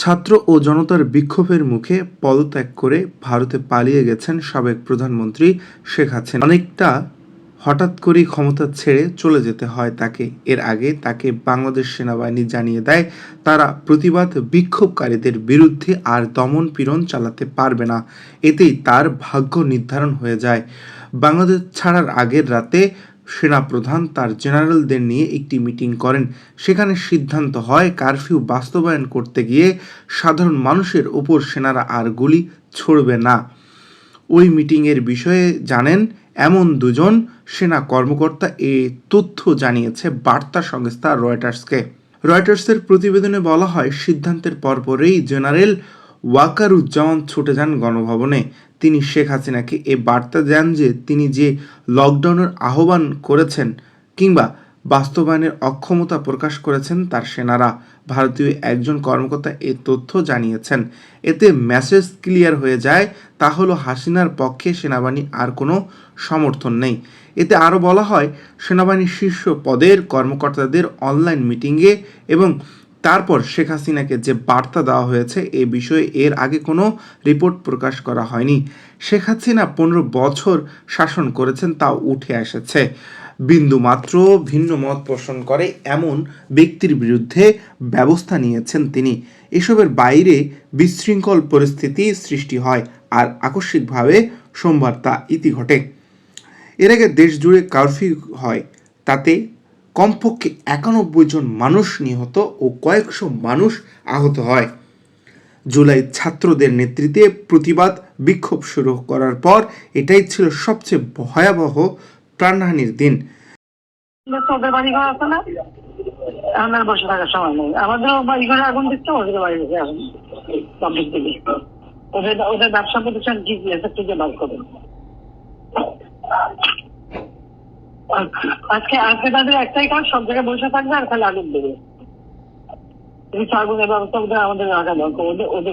ছাত্র ও জনতার বিক্ষোভের মুখে পদত্যাগ করে ভারতে পালিয়ে গেছেন সাবেক প্রধানমন্ত্রী শেখ হাসিনা। অনেকটা হঠাৎ করেই ক্ষমতা ছেড়ে চলে যেতে হয় তাকে। এর আগে তাকে বাংলাদেশ সেনাবাহিনী জানিয়ে দেয় তারা প্রতিবাদ বিক্ষোভকারীদের বিরুদ্ধে আর দমন পীড়ন চালাতে পারবে না। এতেই তার ভাগ্য নির্ধারণ হয়ে যায়। বাংলাদেশ ছাড়ার আগের রাতে সেনাপ্রধান তার জেনারেলদের নিয়ে একটি মিটিং করেন। সেখানে সিদ্ধান্ত হয় কারফিউ বাস্তবায়ন করতে গিয়ে সাধারণ মানুষের ওপর সেনারা আর গুলি ছুড়বে না। ওই মিটিংয়ের বিষয়ে জানেন এমন দুজন সেনা কর্মকর্তা এ তথ্য জানিয়েছে বার্তা সংস্থা রয়টার্সকে। রয়টার্সের প্রতিবেদনে বলা হয়, সিদ্ধান্তের পরপরই জেনারেল ওয়াকারুজ্জামান ছুটে যান গণভবনে। তিনি শেখ হাসিনাকে এ বার্তা দেন যে তিনি যে লকডাউনের আহ্বান করেছেন কিংবা বাস্তবায়নের অক্ষমতা প্রকাশ করেছেন তার সেনারা। ভারতীয় একজন কর্মকর্তা এ তথ্য জানিয়েছেন। এতে মেসেজ ক্লিয়ার হয়ে যায়, তা হলো হাসিনার পক্ষে সেনাবাহিনীর আর কোনো সমর্থন নেই। এতে আরও বলা হয়, সেনাবাহিনীর শীর্ষ পদের কর্মকর্তাদের অনলাইন মিটিংয়ে এবং তারপর শেখ হাসিনাকে যে বার্তা দেওয়া হয়েছে এ বিষয়ে এর আগে কোনো রিপোর্ট প্রকাশ করা হয়নি। শেখ হাসিনা 15 বছর শাসন করেছেন, তাও উঠে এসেছে। বিন্দুমাত্র ভিন্ন মত পোষণ করে এমন ব্যক্তির বিরুদ্ধে ব্যবস্থা নিয়েছেন তিনি। এসবের বাইরে বিশৃঙ্খল পরিস্থিতি সৃষ্টি হয় আর আকস্মিকভাবে সোমবার তা ইতি ঘটে। এর আগে দেশ জুড়ে কারফিউ হয়, তাতে কমপক্ষে 91 জন মানুষ নিহত ও কয়েকশো মানুষ আহত হয়। জুলাই ছাত্রদের নেতৃত্বে প্রতিবাদ বিক্ষোভ শুরু করার পর এটাই ছিল সবচেয়ে ভয়াবহ প্রাণহানির দিন। ওদের বাড়ি ঘর আছে না, আমাদের বসে থাকার সময় নেই। আমাদের বাড়ি ঘরে আগুন দিচ্ছে, ওদের বাড়ি ঘরে আগুন পাবলিক থেকে। ওদের ব্যবসা প্রতিষ্ঠান কি কি আছে খুঁজে বার করে। আজকে তাদের একটাই কাজ, সব জায়গায় বসে থাকবে আর খালি আগুন দেবে। আগুনের ব্যবস্থা আমাদের রাখা দরকার। ওদের